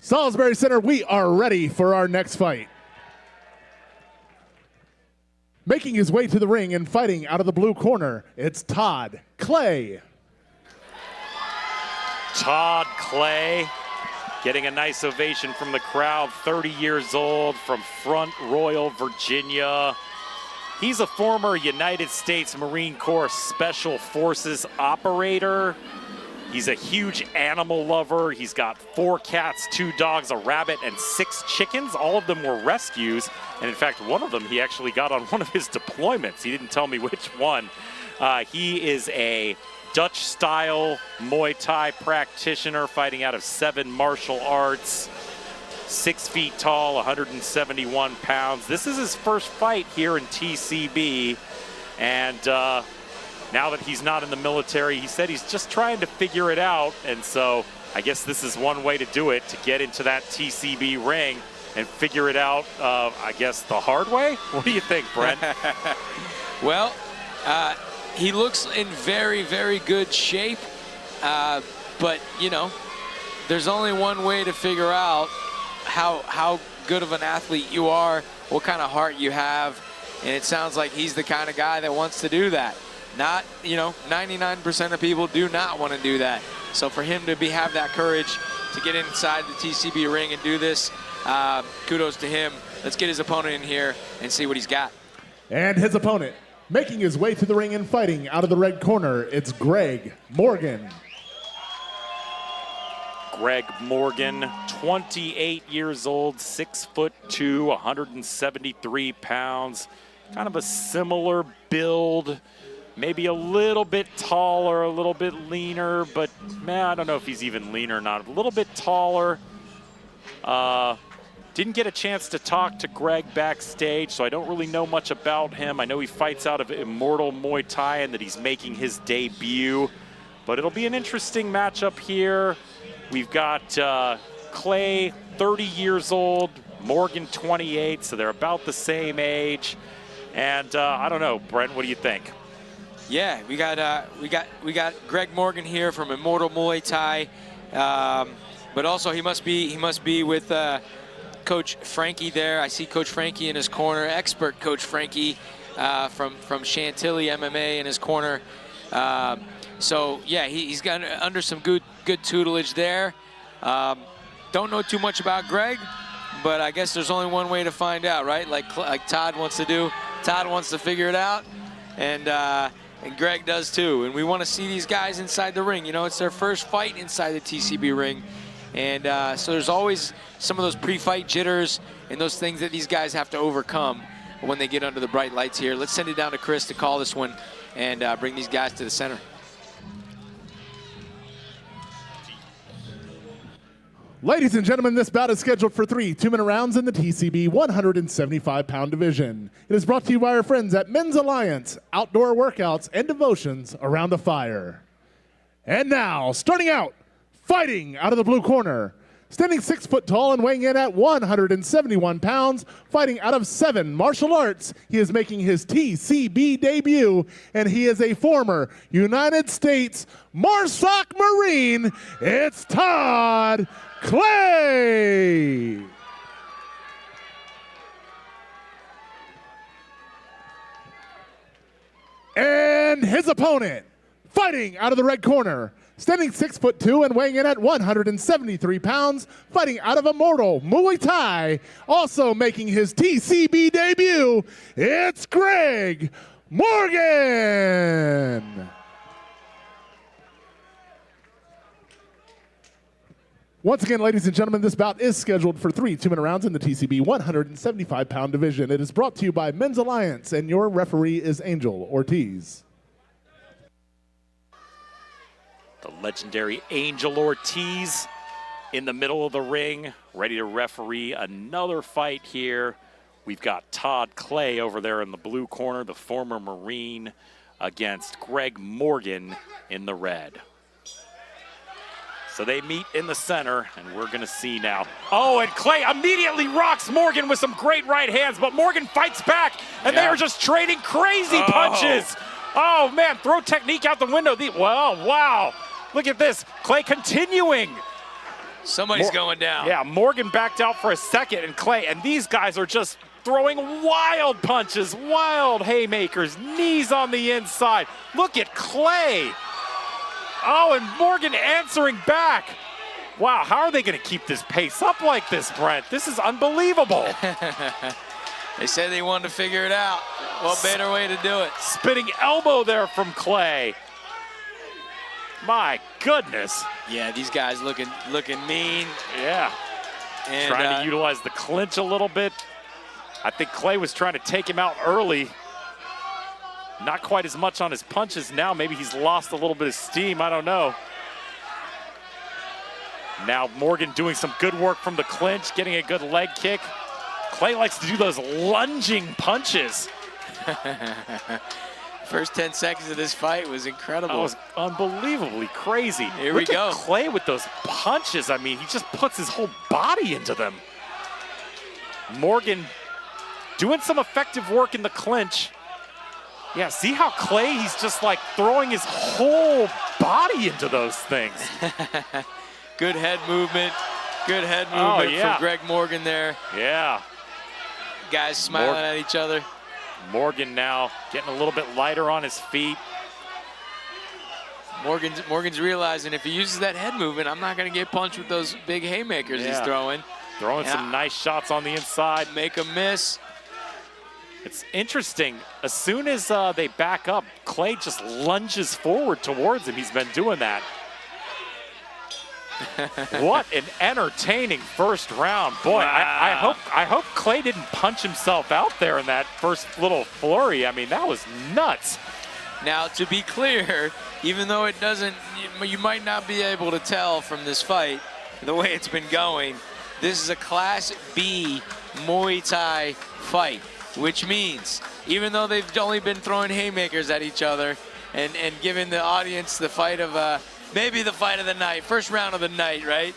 Salisbury Center, we are ready for our next fight. Making his way to the ring and fighting out of the blue corner, it's Todd Clay. Todd Clay getting a nice ovation from the crowd, 30 years old, from Front Royal, Virginia. He's a former United States Marine Corps Special Forces operator. He's a huge animal lover. He's got 4 cats, 2 dogs, a rabbit, and 6 chickens. All of them were rescues. And in fact, one of them he actually got on one of his deployments. He didn't tell me which one. He is a Dutch-style Muay Thai practitioner fighting out of 7 martial arts. 6 feet tall, 171 pounds. This is his first fight here in TCB. And now that he's not in the military, he said he's just trying to figure it out. And so I guess this is one way to do it, to get into that TCB ring and figure it out, I guess, the hard way? What do you think, Brent? Well, he looks in very, very good shape. But, you know, there's only one way to figure out how good of an athlete you are, what kind of heart you have. And it sounds like he's the kind of guy that wants to do that. Not, you know, 99% of people do not want to do that. So for him to have that courage to get inside the TCB ring and do this, kudos to him. Let's get his opponent in here and see what he's got. And his opponent, making his way to the ring and fighting out of the red corner, it's Greg Morgan. Greg Morgan, 28 years old, 6'2", 173 pounds. Kind of a similar build. Maybe a little bit taller, a little bit leaner, but man, I don't know if he's even leaner or not. A little bit taller. Didn't get a chance to talk to Greg backstage, so I don't really know much about him. I know he fights out of Immortal Muay Thai and that he's making his debut. But it'll be an interesting matchup here. We've got Clay, 30 years old, Morgan, 28, so they're about the same age. And I don't know, Brent, what do you think? Yeah, we got Greg Morgan here from Immortal Muay Thai, but also he must be with Coach Frankie there. I see Coach Frankie in his corner, expert Coach Frankie from Chantilly MMA in his corner. So yeah, he's got under some good tutelage there. Don't know too much about Greg, but I guess there's only one way to find out, right? Like Todd wants to do. Todd wants to figure it out, and Greg does too. And we want to see these guys inside the ring. You know, it's their first fight inside the TCB ring. And so there's always some of those pre-fight jitters and those things that these guys have to overcome when they get under the bright lights here. Let's send it down to Chris to call this one and bring these guys to the center. Ladies and gentlemen, this bout is scheduled for 3 2-minute rounds in the TCB 175-pound division. It is brought to you by our friends at Men's Alliance, outdoor workouts and devotions around a fire. And now, starting out, fighting out of the blue corner, standing 6 foot tall and weighing in at 171 pounds, fighting out of 7 martial arts, he is making his TCB debut, and he is a former United States MARSOC Marine. It's Todd Clay. And his opponent, fighting out of the red corner, standing 6'2" and weighing in at 173 pounds, fighting out of Immortal Muay Thai, also making his TCB debut, it's Greg Morgan. Once again, ladies and gentlemen, this bout is scheduled for 3 2-minute rounds in the TCB 175-pound division. It is brought to you by Men's Alliance, and your referee is Angel Ortiz. The legendary Angel Ortiz in the middle of the ring, ready to referee another fight here. We've got Todd Clay over there in the blue corner, the former Marine, against Greg Morgan in the red. So they meet in the center, and we're going to see now. Oh, and Clay immediately rocks Morgan with some great right hands, but Morgan fights back, and they are just trading crazy punches. Oh, man, throw technique out the window. Wow. Look at this. Clay continuing Somebody's going down. Yeah, Morgan backed out for a second, and Clay, and these guys are just throwing wild punches, wild haymakers, knees on the inside. Look at Clay. Oh, and Morgan answering back. Wow, how are they going to keep this pace up like this, Brent? This is unbelievable. They said they wanted to figure it out. What better way to do it? Spinning elbow there from Clay. My goodness. Yeah, these guys looking mean. Yeah. And, trying to utilize the clinch a little bit. I think Clay was trying to take him out early. Not quite as much on his punches now. Maybe he's lost a little bit of steam. I don't know. Now Morgan doing some good work from the clinch, getting a good leg kick. Clay likes to do those lunging punches. First 10 seconds of this fight was incredible. That was unbelievably crazy. Here we go. Look at Clay with those punches. I mean, he just puts his whole body into them. Morgan doing some effective work in the clinch. Yeah, see how Clay, he's just like throwing his whole body into those things. Good head movement. Good head movement from Greg Morgan there. Yeah. Guys smiling at each other. Morgan now getting a little bit lighter on his feet. Morgan's realizing if he uses that head movement, I'm not going to get punched with those big haymakers he's throwing. Throwing some nice shots on the inside. Make a miss. It's interesting. As soon as they back up, Clay just lunges forward towards him. He's been doing that. What an entertaining first round. Boy, wow. I hope Clay didn't punch himself out there in that first little flurry. I mean, that was nuts. Now, to be clear, even though it doesn't, you might not be able to tell from this fight, the way it's been going, this is a Class B Muay Thai fight, which means even though they've only been throwing haymakers at each other and giving the audience the fight of maybe the fight of the night, first round of the night, right?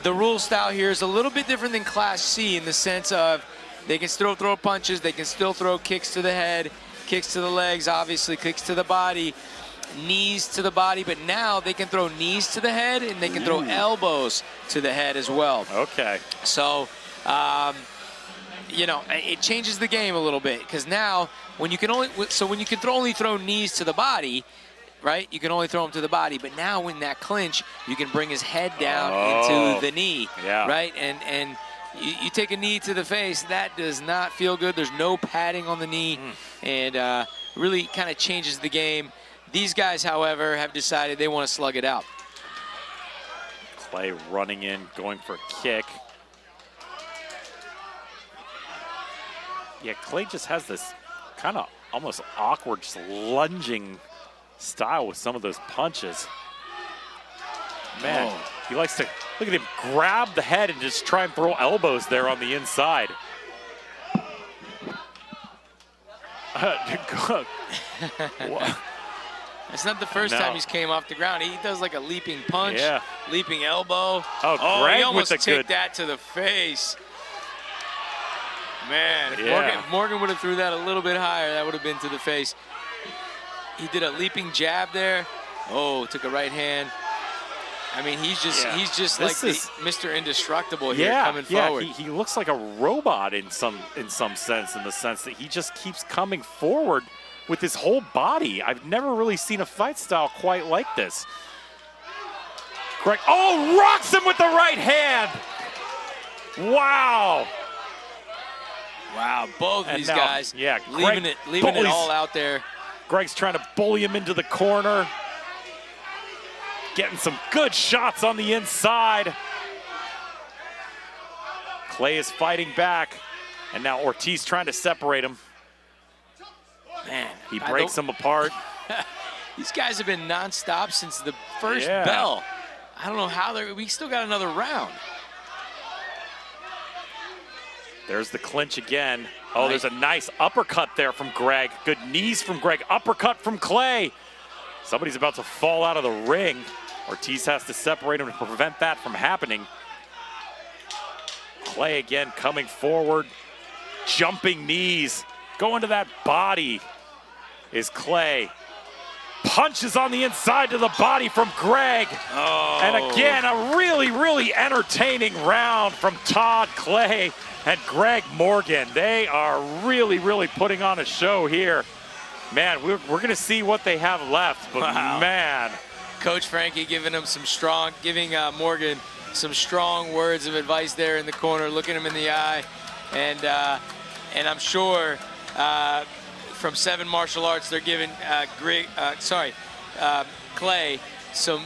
The rule style here is a little bit different than Class C in the sense of they can still throw punches, they can still throw kicks to the head, kicks to the legs, obviously, kicks to the body, knees to the body, but now they can throw knees to the head and they can throw elbows to the head as well. Okay. So, you know, it changes the game a little bit because now when you can only throw knees to the body, right? You can only throw him to the body, but now in that clinch, you can bring his head down into the knee, right? And you take a knee to the face, that does not feel good. There's no padding on the knee, and really kind of changes the game. These guys, however, have decided they want to slug it out. Clay running in, going for a kick. Yeah, Clay just has this kind of almost awkward, just lunging style with some of those punches. Man, he likes to, look at him grab the head and just try and throw elbows there on the inside. It's not the first time he's came off the ground. He does like a leaping punch, leaping elbow. Greg he almost with took that to the face. Man, if Morgan would have threw that a little bit higher, that would have been to the face. He did a leaping jab there. Oh, took a right hand. I mean, he's just like Mr. Indestructible here coming forward. He looks like a robot in some sense, in the sense that he just keeps coming forward with his whole body. I've never really seen a fight style quite like this. Greg, rocks him with the right hand. Wow. Wow, both these guys leaving it all out there. Greg's trying to bully him into the corner. Getting some good shots on the inside. Clay is fighting back. And now Ortiz trying to separate him. Man, he breaks them apart. These guys have been nonstop since the first bell. I don't know how we still got another round. There's the clinch again. There's a nice uppercut there from Greg. Good knees from Greg. Uppercut from Clay. Somebody's about to fall out of the ring. Ortiz has to separate him to prevent that from happening. Clay again coming forward. Jumping knees. Going to that body is Clay. punches on the inside to the body from Greg. Oh. And again, a really, really entertaining round from Todd Clay and Greg Morgan. They are really, really putting on a show here. Man, we're going to see what they have left, but man. Coach Frankie giving Morgan some strong words of advice there in the corner, looking him in the eye. And I'm sure from 7 Martial Arts, they're giving Clay some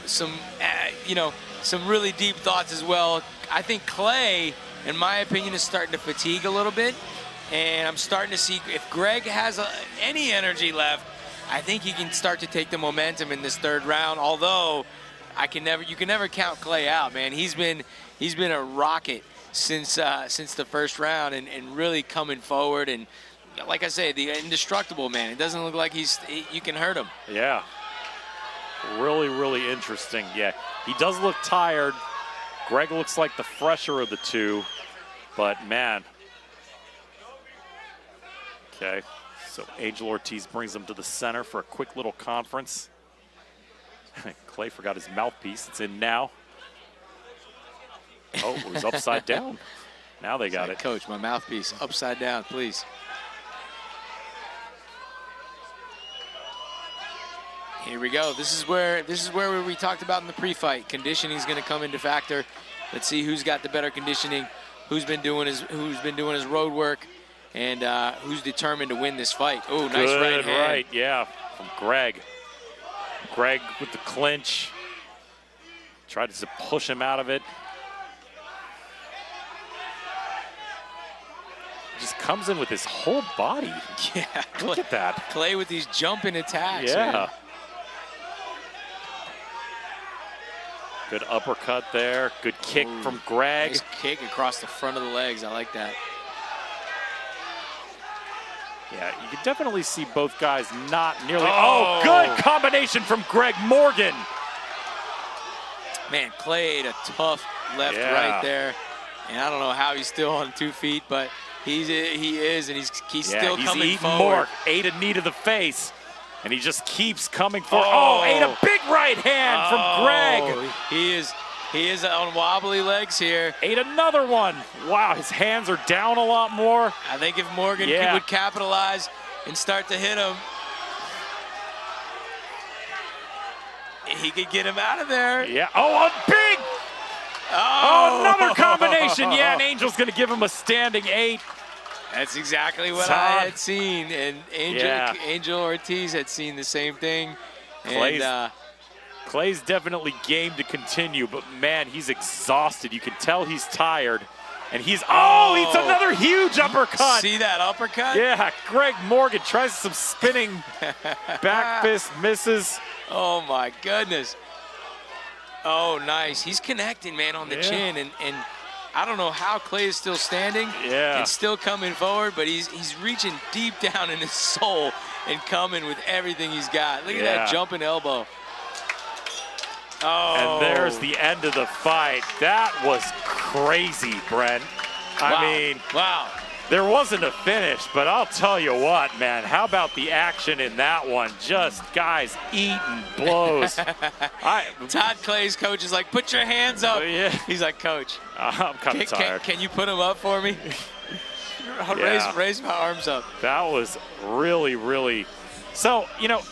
really deep thoughts as well. I think Clay, in my opinion, is starting to fatigue a little bit. And I'm starting to see if Greg has any energy left, I think he can start to take the momentum in this 3rd round. Although you can never count Clay out, man. He's been a rocket since the 1st round and really coming forward. And like I say, the indestructible, man. It doesn't look like you can hurt him. Yeah. Really, really interesting. Yeah, he does look tired. Greg looks like the fresher of the two, but man. Okay, so Angel Ortiz brings him to the center for a quick little conference. Clay forgot his mouthpiece. It's in now. Oh, it was upside down. Now they got it. Coach, my mouthpiece upside down, please. Here we go. This is where we talked about in the pre-fight. Conditioning is going to come into factor. Let's see who's got the better conditioning, who's been doing his road work, and who's determined to win this fight. Oh, nice right hand. Right, yeah, from Greg. Greg with the clinch. Tried to push him out of it. Just comes in with his whole body. Yeah, look at that. Clay with these jumping attacks. Yeah. Man. Good uppercut there. Good kick from Greg. Nice kick across the front of the legs. I like that. Yeah, you can definitely see both guys not nearly. Oh, good combination from Greg Morgan. Man, Clay ate a tough left right there. And I don't know how he's still on 2 feet, but he is, and he's still coming forward. More. Ate a knee to the face, and he just keeps coming forward. Ate a big right hand from Greg. He is on wobbly legs here. Ate another one. Wow, his hands are down a lot more. I think if Morgan would capitalize and start to hit him, he could get him out of there. Yeah. Oh, a big. Oh, another combination. Yeah, and Angel's going to give him a standing 8. That's exactly what I had seen, and Angel Ortiz had seen the same thing. Clay's definitely game to continue, but man, he's exhausted. You can tell he's tired, and he's it's another huge uppercut. See that uppercut? Yeah, Greg Morgan tries some spinning back fist, misses. Oh my goodness. Oh, nice. He's connecting, man, on the chin, and I don't know how Clay is still standing and still coming forward, but he's reaching deep down in his soul and coming with everything he's got. Look at that jumping elbow. Oh. And there's the end of the fight. That was crazy, Brent. I mean, there wasn't a finish, but I'll tell you what, man, how about the action in that one? Just guys eating blows. Todd Clay's coach is like, put your hands up. He's like, Coach, I'm kind of tired. Can you put them up for me? Raise my arms up. That was really, really. So,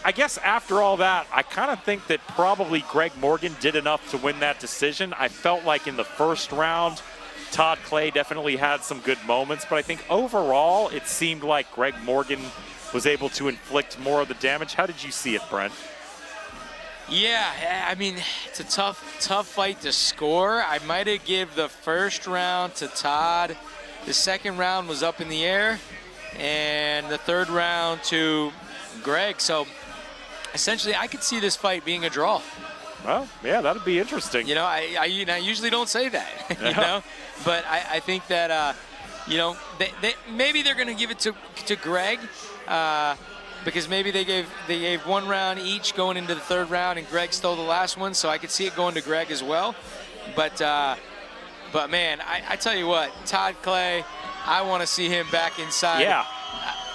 I guess after all that, I kind of think that probably Greg Morgan did enough to win that decision. I felt like in the 1st round, Todd Clay definitely had some good moments, but I think overall it seemed like Greg Morgan was able to inflict more of the damage. How did you see it, Brent? Yeah, I mean, it's a tough fight to score. I might have given the 1st round to Todd. The 2nd round was up in the air, and the 3rd round to Greg. So essentially, I could see this fight being a draw. Well, yeah, that'd be interesting. I usually don't say that, but I think that, maybe they're going to give it to Greg because maybe they gave 1 round each going into the 3rd round, and Greg stole the last one, so I could see it going to Greg as well. But man, I tell you what, Todd Clay, I want to see him back inside. Yeah.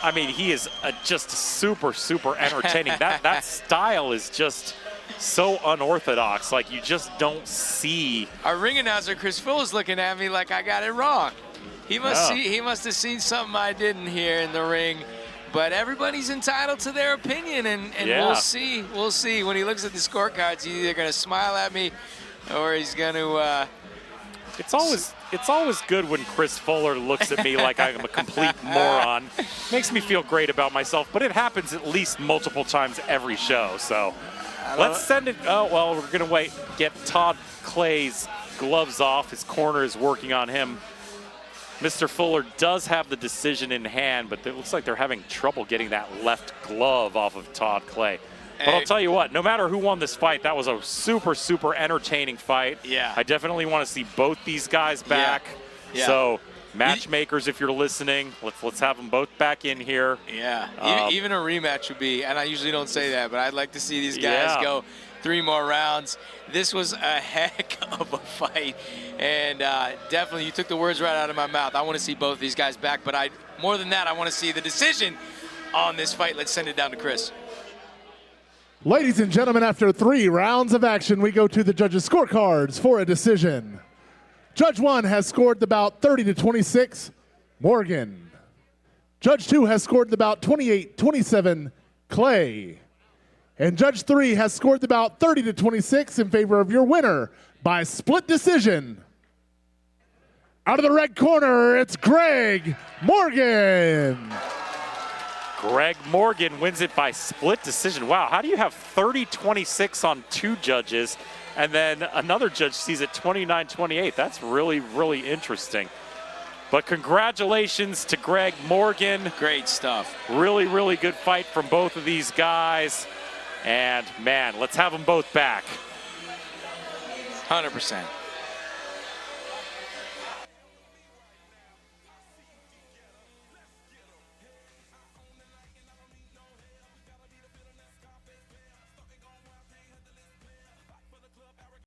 I mean, he is just super, super entertaining. that style is just so unorthodox. Like, you just don't see. Our ring announcer, Chris Full, is looking at me like I got it wrong. He must have seen something I didn't hear in the ring. But everybody's entitled to their opinion, and we'll see. We'll see. When he looks at the scorecards, he's either going to smile at me or he's going to. It's always good when Chris Fuller looks at me like I'm a complete moron. Makes me feel great about myself, but it happens at least multiple times every show. So let's send it. Oh, well, we're going to get Todd Clay's gloves off. His corner is working on him. Mr. Fuller does have the decision in hand, but it looks like they're having trouble getting that left glove off of Todd Clay. But I'll tell you what, no matter who won this fight, that was a super, super entertaining fight. Yeah. I definitely want to see both these guys back. Yeah. So, matchmakers, if you're listening, let's have them both back in here. Yeah. Even a rematch would be, and I usually don't say that, but I'd like to see these guys go 3 more rounds. This was a heck of a fight, and definitely you took the words right out of my mouth. I want to see both these guys back, but more than that, I want to see the decision on this fight. Let's send it down to Chris. Ladies and gentlemen, after 3 rounds of action, we go to the judges' scorecards for a decision. Judge 1 has scored the bout 30-26, Morgan. Judge 2 has scored the bout 28-27, Clay. And Judge 3 has scored the bout 30-26 in favor of your winner by split decision. Out of the red corner, it's Greg Morgan. Greg Morgan wins it by split decision. Wow, how do you have 30-26 on 2 judges, and then another judge sees it 29-28? That's really, really interesting. But congratulations to Greg Morgan. Great stuff. Really, really good fight from both of these guys. And, man, let's have them both back. 100%.